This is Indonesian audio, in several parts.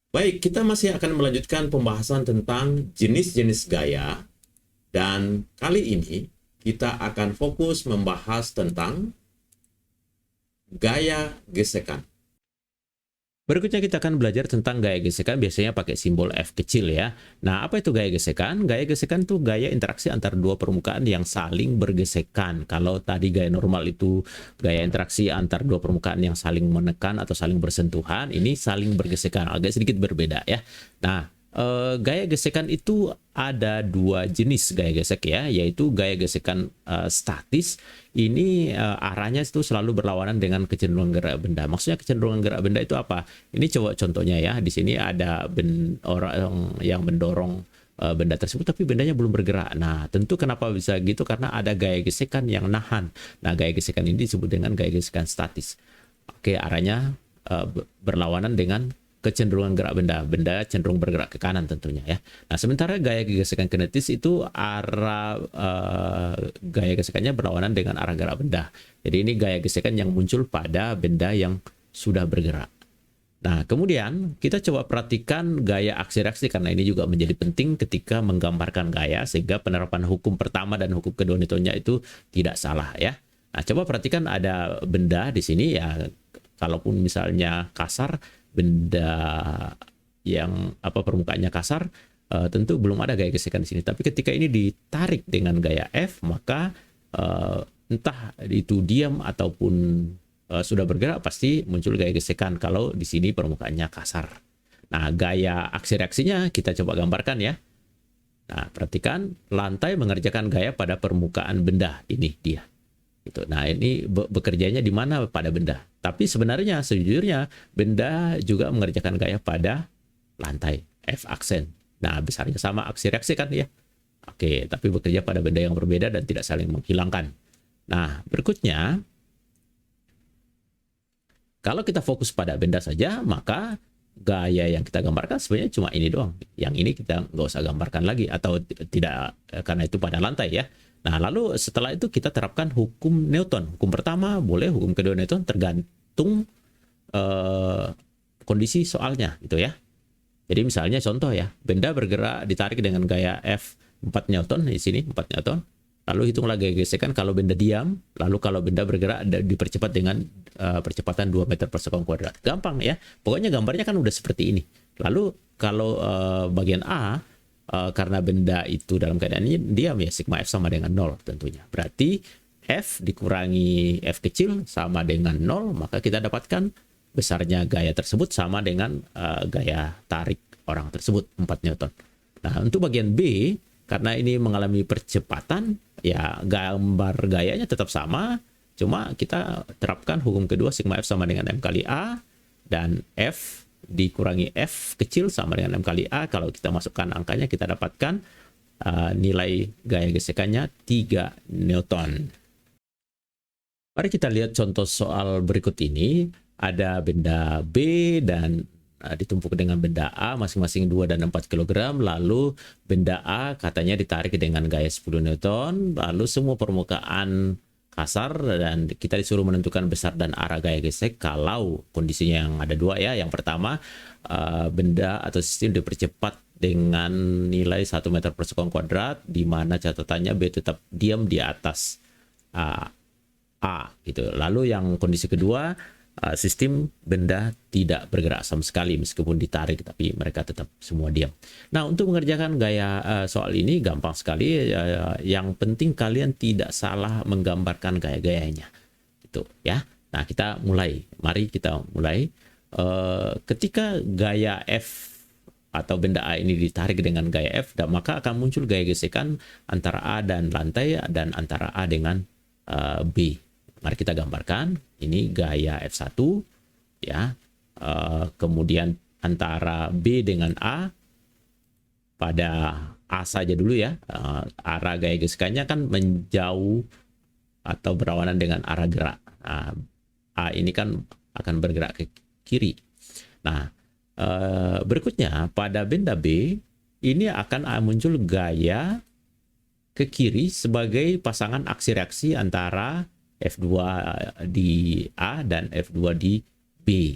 Baik, kita masih akan melanjutkan pembahasan tentang jenis-jenis gaya, dan kali ini kita akan fokus membahas tentang gaya gesekan. Berikutnya kita akan belajar tentang gaya gesekan, biasanya pakai simbol F kecil ya. Nah, apa itu gaya gesekan? Gaya gesekan itu gaya interaksi antara dua permukaan yang saling bergesekan. Kalau tadi gaya normal itu gaya interaksi antar dua permukaan yang saling menekan atau saling bersentuhan, ini saling bergesekan, agak sedikit berbeda ya. Nah, gaya gesekan itu ada dua jenis gaya gesek ya, yaitu gaya gesekan statis. Ini arahnya itu selalu berlawanan dengan kecenderungan gerak benda. Maksudnya kecenderungan gerak benda itu apa? Ini coba contohnya ya. Di sini ada orang yang mendorong benda tersebut, tapi bendanya belum bergerak. Nah, tentu kenapa bisa gitu? Karena ada gaya gesekan yang nahan. Nah, gaya gesekan ini disebut dengan gaya gesekan statis. Oke, arahnya berlawanan dengan kecenderungan gerak benda. Benda cenderung bergerak ke kanan tentunya ya. Nah, sementara gaya gesekan kinetis itu arah gaya gesekannya berlawanan dengan arah gerak benda. Jadi ini gaya gesekan yang muncul pada benda yang sudah bergerak. Nah, kemudian kita coba perhatikan gaya aksi reaksi, karena ini juga menjadi penting ketika menggambarkan gaya, sehingga penerapan hukum pertama dan hukum kedua Newtonnya itu tidak salah ya. Nah, coba perhatikan ada benda di sini ya. Kalaupun misalnya kasar, benda yang permukaannya kasar, tentu belum ada gaya gesekan di sini. Tapi ketika ini ditarik dengan gaya F, maka entah itu diam ataupun sudah bergerak, pasti muncul gaya gesekan kalau di sini permukaannya kasar. Nah, gaya aksi reaksinya kita coba gambarkan ya. Nah, perhatikan lantai mengerjakan gaya pada permukaan benda, ini dia. Gitu. Nah, ini bekerjanya di mana pada benda. Tapi sebenarnya sejujurnya benda juga mengerjakan gaya pada lantai, F aksen. Nah, besarnya sama aksi reaksi kan ya. Oke, tapi bekerja pada benda yang berbeda dan tidak saling menghilangkan. Nah, berikutnya, kalau kita fokus pada benda saja, maka gaya yang kita gambarkan sebenarnya cuma ini doang. Yang ini kita nggak usah gambarkan lagi, atau tidak, karena itu pada lantai ya. Nah, lalu setelah itu kita terapkan hukum Newton. Hukum pertama boleh, hukum kedua Newton, tergantung kondisi soalnya gitu ya. Jadi misalnya contoh ya, benda bergerak ditarik dengan gaya F 4 Newton, di sini 4 Newton. Lalu hitunglah gaya gesekan kalau benda diam, lalu kalau benda bergerak dipercepat dengan percepatan 2 meter per sekon kuadrat. Gampang ya, pokoknya gambarnya kan udah seperti ini. Lalu kalau bagian A, karena benda itu dalam keadaan diam ya, sigma F sama dengan 0 tentunya. Berarti F dikurangi F kecil sama dengan 0, maka kita dapatkan besarnya gaya tersebut sama dengan gaya tarik orang tersebut, 4 Newton. Nah, untuk bagian B, karena ini mengalami percepatan, ya gambar gayanya tetap sama, cuma kita terapkan hukum kedua, sigma F sama dengan M kali A, dan F dikurangi F kecil sama dengan M kali A. Kalau kita masukkan angkanya, kita dapatkan nilai gaya gesekannya 3 Newton. Mari kita lihat contoh soal berikut ini. Ada benda B dan ditumpuk dengan benda A, masing-masing 2 dan 4 kg. Lalu benda A katanya ditarik dengan gaya 10 Newton. Lalu semua permukaan kasar, dan kita disuruh menentukan besar dan arah gaya gesek kalau kondisinya yang ada dua ya. Yang pertama, benda atau sistem dipercepat dengan nilai 1 meter per sekon kuadrat, di mana catatannya B tetap diam di atas A gitu. Lalu yang kondisi kedua, sistem benda tidak bergerak sama sekali meskipun ditarik, tapi mereka tetap semua diam. Nah, untuk mengerjakan gaya soal ini gampang sekali. Yang penting kalian tidak salah menggambarkan gaya-gayanya gitu ya. Nah, kita mulai. Mari kita mulai. Ketika gaya F atau benda A ini ditarik dengan gaya F, dan maka akan muncul gaya gesekan antara A dan lantai dan antara A dengan B. Mari kita gambarkan. Ini gaya F1 ya. Kemudian antara B dengan A, pada A saja dulu ya. Arah gaya gesekannya kan menjauh atau berlawanan dengan arah gerak. A ini kan akan bergerak ke kiri. Nah, berikutnya pada benda B ini akan muncul gaya ke kiri sebagai pasangan aksi reaksi antara F2 di A dan F2 di B.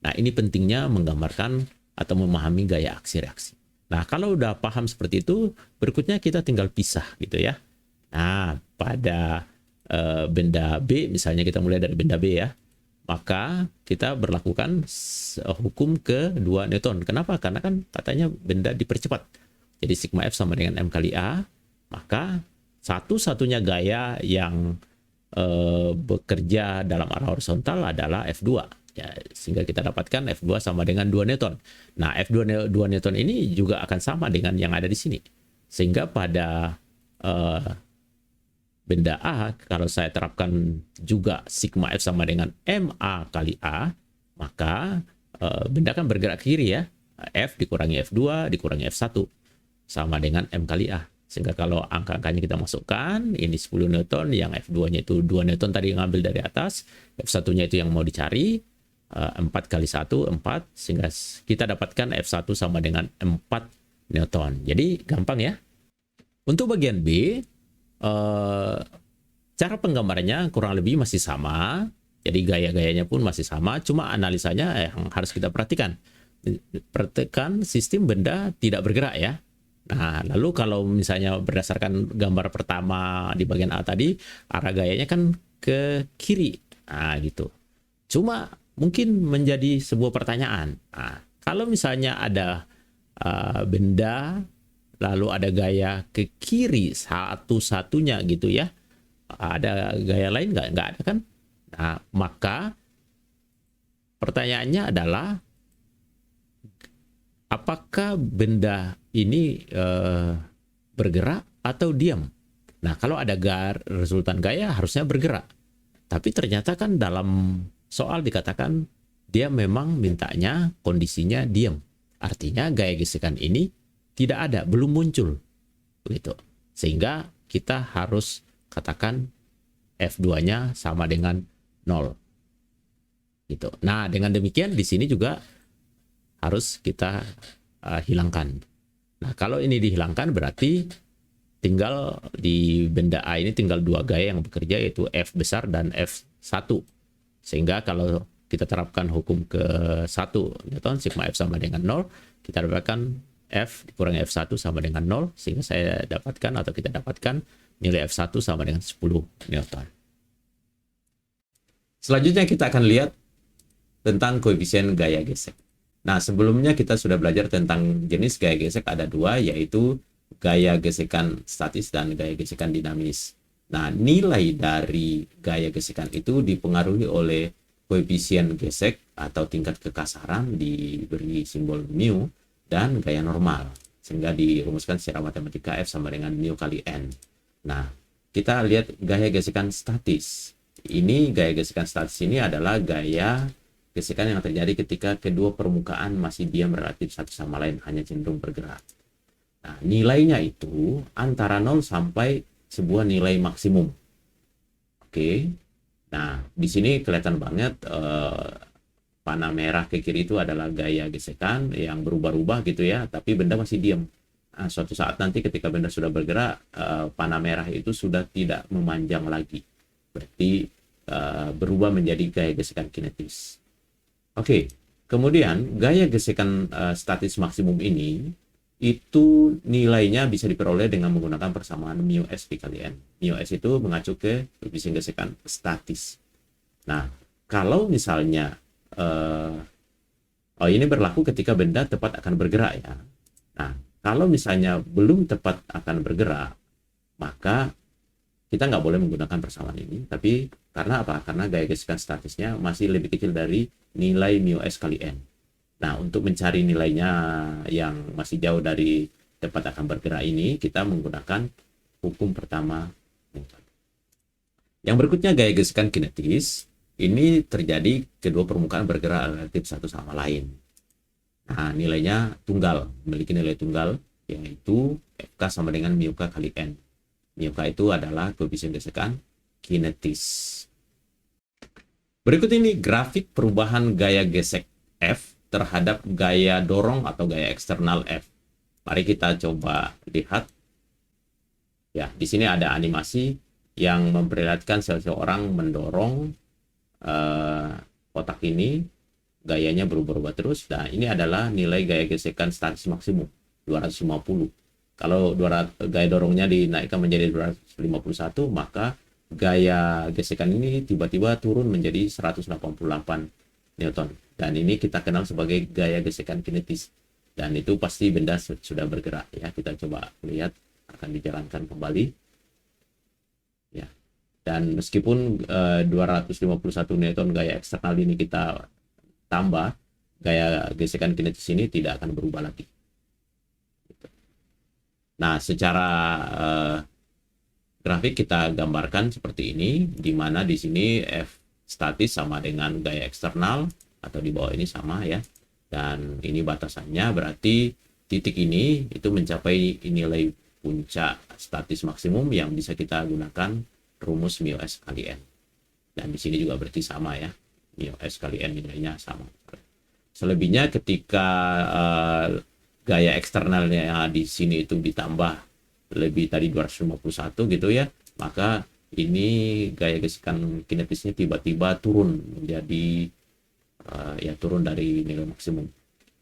Nah, ini pentingnya menggambarkan atau memahami gaya aksi reaksi. Nah, kalau udah paham seperti itu, berikutnya kita tinggal pisah gitu ya. Nah, pada benda B, misalnya kita mulai dari benda B ya, maka kita berlakukan hukum ke 2 Newton. Kenapa? Karena kan katanya benda dipercepat. Jadi sigma F sama dengan M kali A, maka satu-satunya gaya yang bekerja dalam arah horizontal adalah F2. Ya, sehingga kita dapatkan F2 sama dengan 2 Newton. Nah, F2 Newton ini juga akan sama dengan yang ada di sini. Sehingga pada benda A, kalau saya terapkan juga sigma F sama dengan MA kali A, maka benda kan bergerak ke kiri ya. F dikurangi F2 dikurangi F1 sama dengan M kali A. Sehingga kalau angka-angkanya kita masukkan, ini 10 Newton, yang F2-nya itu 2 Newton tadi yang ngambil dari atas, F1-nya itu yang mau dicari, 4 kali 1, 4, sehingga kita dapatkan F1 sama dengan 4 Newton. Jadi gampang ya. Untuk bagian B, cara penggambarannya kurang lebih masih sama, jadi gaya-gayanya pun masih sama, cuma analisanya yang harus kita perhatikan. Perhatikan sistem benda tidak bergerak ya. Nah, lalu kalau misalnya berdasarkan gambar pertama di bagian A tadi, arah gayanya kan ke kiri. Nah, gitu. Cuma mungkin menjadi sebuah pertanyaan. Nah, kalau misalnya ada benda, lalu ada gaya ke kiri satu-satunya gitu ya. Ada gaya lain nggak? Nggak ada kan? Nah, maka pertanyaannya adalah, apakah benda ini bergerak atau diam? Nah, kalau ada resultan gaya harusnya bergerak. Tapi ternyata kan dalam soal dikatakan dia memang mintanya kondisinya diam. Artinya gaya gesekan ini tidak ada, belum muncul. Begitu. Sehingga kita harus katakan F2-nya sama dengan 0. Gitu. Nah, dengan demikian di sini juga harus kita hilangkan. Nah, kalau ini dihilangkan berarti tinggal di benda A ini tinggal 2 gaya yang bekerja, yaitu F besar dan F1. Sehingga kalau kita terapkan hukum ke 1 Newton, sigma F sama dengan 0, kita dapatkan F dikurangi F1 sama dengan 0, sehingga saya dapatkan atau kita dapatkan nilai F1 sama dengan 10 Newton. Selanjutnya kita akan lihat tentang koefisien gaya gesek. Nah, sebelumnya kita sudah belajar tentang jenis gaya gesek ada 2, yaitu gaya gesekan statis dan gaya gesekan dinamis. Nah, nilai dari gaya gesekan itu dipengaruhi oleh koefisien gesek atau tingkat kekasaran diberi simbol mu dan gaya normal. Sehingga dirumuskan secara matematika F sama dengan mu kali N. Nah, kita lihat gaya gesekan statis. Ini gaya gesekan statis ini adalah gaya gesekan yang terjadi ketika kedua permukaan masih diam relatif satu sama lain, hanya cenderung bergerak. Nah, nilainya itu antara 0 sampai sebuah nilai maksimum. Oke. Nah, di sini kelihatan banget panah merah ke kiri itu adalah gaya gesekan yang berubah-ubah gitu ya, tapi benda masih diam. Nah, suatu saat nanti ketika benda sudah bergerak, panah merah itu sudah tidak memanjang lagi. Berarti berubah menjadi gaya gesekan kinetis. Oke, kemudian gaya gesekan statis maksimum ini itu nilainya bisa diperoleh dengan menggunakan persamaan mu s dikali n. Mu s itu mengacu ke koefisien gesekan statis. Nah, kalau misalnya ini berlaku ketika benda tepat akan bergerak ya. Nah, kalau misalnya belum tepat akan bergerak, maka kita nggak boleh menggunakan persamaan ini. Tapi karena apa? Karena gaya gesekan statisnya masih lebih kecil dari nilai mu s kali n. Nah, untuk mencari nilainya yang masih jauh dari tepat akan bergerak ini, kita menggunakan hukum pertama. Yang berikutnya gaya gesekan kinetis. Ini terjadi kedua permukaan bergerak relatif satu sama lain. Nah, nilainya tunggal, memiliki nilai tunggal, yaitu Fk sama dengan mu k kali n. Mu k itu adalah koefisien gesekan kinetis. Berikut ini grafik perubahan gaya gesek F terhadap gaya dorong atau gaya eksternal F. Mari kita coba lihat. Ya, di sini ada animasi yang memperlihatkan seseorang mendorong kotak ini. gayanya berubah-ubah terus. Nah, ini adalah nilai gaya gesekan statis maksimum 250. Kalau gaya dorongnya dinaikkan menjadi 251, maka gaya gesekan ini tiba-tiba turun menjadi 188 Newton. Dan ini kita kenal sebagai gaya gesekan kinetis. Dan itu pasti benda sudah bergerak ya. Kita coba lihat, akan dijalankan kembali. Ya. Dan meskipun 251 Newton gaya eksternal ini kita tambah, gaya gesekan kinetis ini tidak akan berubah lagi. Nah, secara grafik kita gambarkan seperti ini, di mana di sini F statis sama dengan gaya eksternal, atau di bawah ini sama ya. Dan ini batasannya, berarti titik ini itu mencapai nilai puncak statis maksimum yang bisa kita gunakan rumus μs kali n. Dan di sini juga berarti sama ya, μs kali n nilainya sama. Selebihnya ketika gaya eksternalnya di sini itu ditambah lebih tadi 251 gitu ya, maka ini gaya gesekan kinetisnya tiba-tiba turun menjadi ya turun dari nilai maksimum.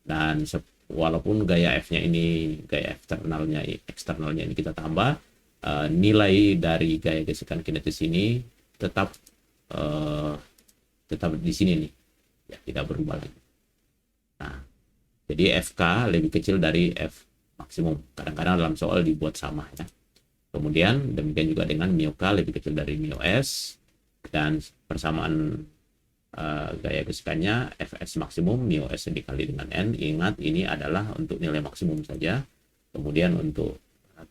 Dan walaupun gaya F-nya ini, gaya eksternalnya ini kita tambah, nilai dari gaya gesekan kinetis ini tetap di sini nih, ya tidak berubah lagi. Nah, jadi FK lebih kecil dari F maksimum. Kadang-kadang dalam soal dibuat sama ya. Kemudian demikian juga dengan μk lebih kecil dari μs, dan persamaan gaya gesekannya Fs maksimum μs dikali dengan n. Ingat, ini adalah untuk nilai maksimum saja. Kemudian untuk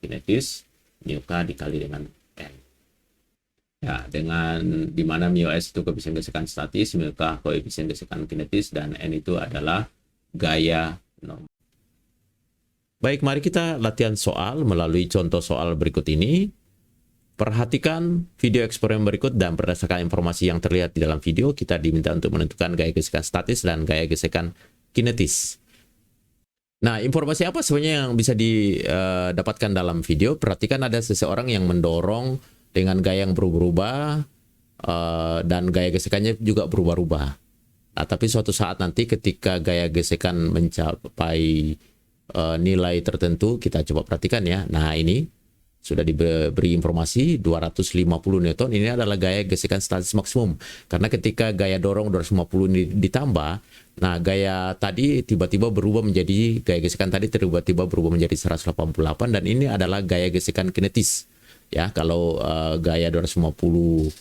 kinetis μk dikali dengan n. Ya, dengan dimana μs itu koefisien gesekan statis, μk koefisien gesekan kinetis, dan n itu adalah gaya normal. Baik, mari kita latihan soal melalui contoh soal berikut ini. Perhatikan video eksperimen berikut, dan berdasarkan informasi yang terlihat di dalam video, kita diminta untuk menentukan gaya gesekan statis dan gaya gesekan kinetis. Nah, informasi apa sebenarnya yang bisa didapatkan dalam video? Perhatikan ada seseorang yang mendorong dengan gaya yang berubah-ubah, dan gaya gesekannya juga berubah-ubah. Nah, tapi suatu saat nanti ketika gaya gesekan mencapai nilai tertentu, kita coba perhatikan ya. Nah, ini sudah diberi informasi 250 Newton, ini adalah gaya gesekan statis maksimum. Karena ketika gaya dorong 250 ini ditambah, nah gaya tadi tiba-tiba berubah menjadi, gaya gesekan tadi tiba-tiba berubah menjadi 188, dan ini adalah gaya gesekan kinetis. Ya, kalau gaya 250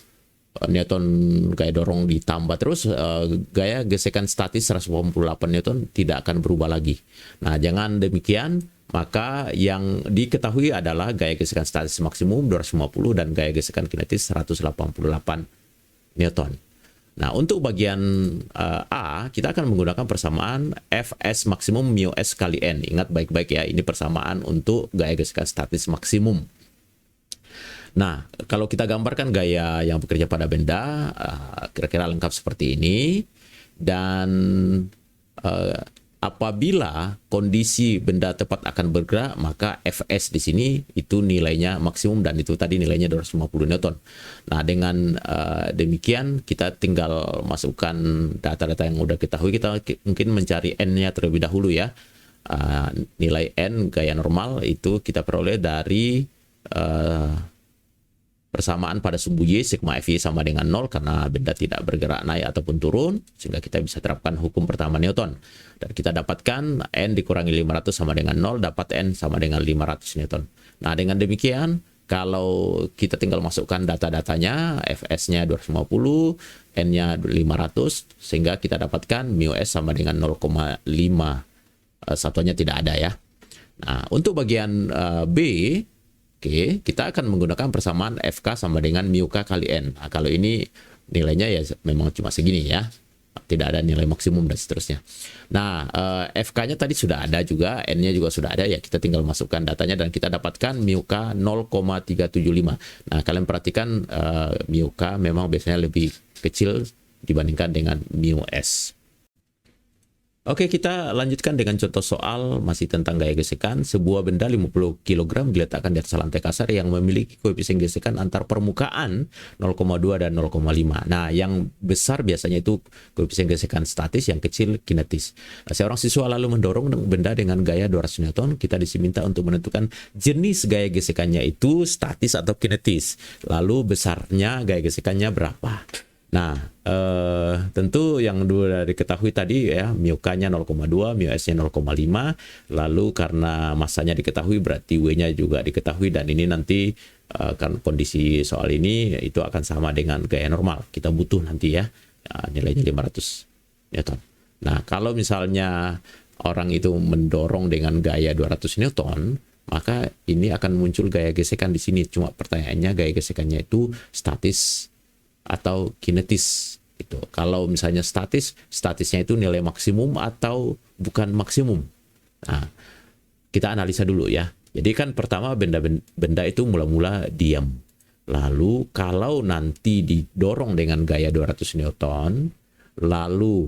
Newton gaya dorong ditambah terus, gaya gesekan statis 188 Newton tidak akan berubah lagi. Nah, jangan demikian. Maka yang diketahui adalah gaya gesekan statis maksimum 250 dan gaya gesekan kinetis 188 Newton. Nah, untuk bagian A, kita akan menggunakan persamaan Fs maksimum μs kali n. Ingat baik-baik ya, ini persamaan untuk gaya gesekan statis maksimum. Nah, kalau kita gambarkan gaya yang bekerja pada benda, kira-kira lengkap seperti ini. Dan apabila kondisi benda tepat akan bergerak, maka Fs di sini itu nilainya maksimum, dan itu tadi nilainya 250 Newton. Nah, dengan demikian kita tinggal masukkan data-data yang udah ketahui. Kita mungkin mencari n-nya terlebih dahulu ya. Nilai n gaya normal itu kita peroleh dari persamaan pada sumbu Y, sigma Fy sama dengan 0, karena benda tidak bergerak naik ataupun turun, sehingga kita bisa terapkan hukum pertama Newton. Dan kita dapatkan N dikurangi 500 sama dengan 0, dapat N sama dengan 500 Newton. Nah, dengan demikian, kalau kita tinggal masukkan data-datanya, Fs-nya 250, N-nya 500, sehingga kita dapatkan μs sama dengan 0,5. Satuannya tidak ada ya. Nah, untuk bagian B, oke, kita akan menggunakan persamaan FK sama dengan μk kali N. Nah, kalau ini nilainya ya memang cuma segini ya. Tidak ada nilai maksimum dan seterusnya. Nah, FK-nya tadi sudah ada juga, N-nya juga sudah ada ya. Kita tinggal masukkan datanya dan kita dapatkan μk 0,375. Nah, kalian perhatikan μk memang biasanya lebih kecil dibandingkan dengan μs. Oke, kita lanjutkan dengan contoh soal masih tentang gaya gesekan. Sebuah benda 50 kg diletakkan di atas lantai kasar yang memiliki koefisien gesekan antar permukaan 0,2 dan 0,5. Nah, yang besar biasanya itu koefisien gesekan statis, yang kecil kinetis. Nah, seorang siswa lalu mendorong benda dengan gaya 200 Newton. Kita diminta untuk menentukan jenis gaya gesekannya itu statis atau kinetis. Lalu besarnya gaya gesekannya berapa? Nah, tentu yang dua diketahui tadi ya, mu-nya 0,2, mu-s-nya 0,5, lalu karena masanya diketahui berarti W-nya juga diketahui, dan ini nanti kan kondisi soal ini itu akan sama dengan gaya normal. Kita butuh nanti ya, nilainya 500 Newton. Nah, kalau misalnya orang itu mendorong dengan gaya 200 Newton, maka ini akan muncul gaya gesekan di sini. Cuma pertanyaannya gaya gesekannya itu statis atau kinetis itu. Kalau misalnya statisnya itu nilai maksimum atau bukan maksimum. Nah, kita analisa dulu ya. Jadi kan pertama benda itu mula-mula diam. Lalu kalau nanti didorong dengan gaya 200 Newton, lalu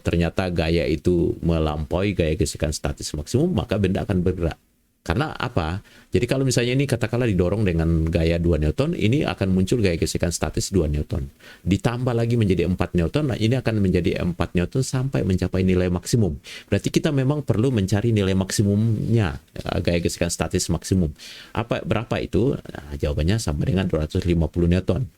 ternyata gaya itu melampaui gaya gesekan statis maksimum, maka benda akan bergerak. Karena apa? Jadi kalau misalnya ini katakanlah didorong dengan gaya 2 Newton, ini akan muncul gaya gesekan statis 2 Newton. Ditambah lagi menjadi 4 Newton, nah ini akan menjadi 4 Newton sampai mencapai nilai maksimum. Berarti kita memang perlu mencari nilai maksimumnya, gaya gesekan statis maksimum. Berapa itu? Nah, jawabannya sama dengan 250 Newton.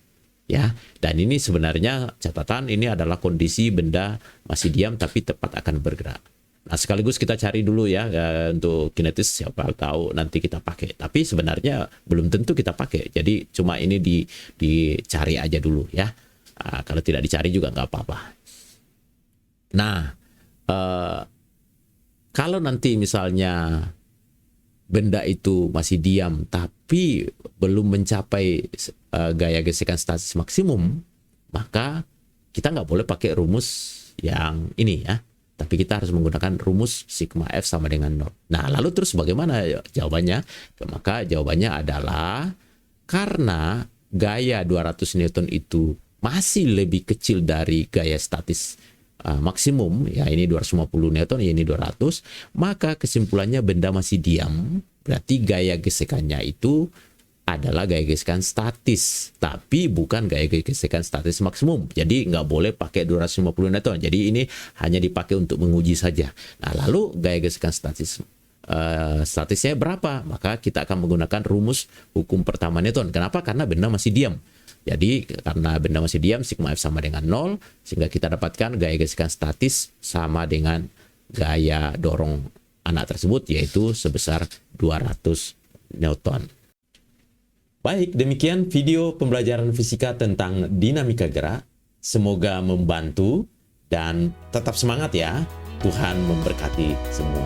Ya, dan ini sebenarnya catatan ini adalah kondisi benda masih diam tapi tepat akan bergerak. Nah, sekaligus kita cari dulu ya, untuk kinetis, siapa tahu nanti kita pakai. Tapi sebenarnya belum tentu kita pakai. Jadi cuma ini dicari aja dulu ya. Kalau tidak dicari juga nggak apa-apa. Nah, kalau nanti misalnya benda itu masih diam tapi belum mencapai gaya gesekan statis maksimum, maka kita nggak boleh pakai rumus yang ini ya. Tapi kita harus menggunakan rumus sigma F sama dengan 0. Nah, lalu terus bagaimana jawabannya? Maka jawabannya adalah karena gaya 200 Newton itu masih lebih kecil dari gaya statis maksimum, ya ini 250 Newton, ya ini 200, maka kesimpulannya benda masih diam, berarti gaya gesekannya itu adalah gaya gesekan statis, tapi bukan gaya gesekan statis maksimum. Jadi nggak boleh pakai 250 Newton. Jadi ini hanya dipakai untuk menguji saja. Nah, lalu gaya gesekan statisnya berapa? Maka kita akan menggunakan rumus hukum pertama Newton. Kenapa? Karena benda masih diam. Jadi karena benda masih diam, sigma F sama dengan 0, sehingga kita dapatkan gaya gesekan statis sama dengan gaya dorong anak tersebut, yaitu sebesar 200 Newton. Baik, demikian video pembelajaran fisika tentang dinamika gerak. Semoga membantu dan tetap semangat ya. Tuhan memberkati semua.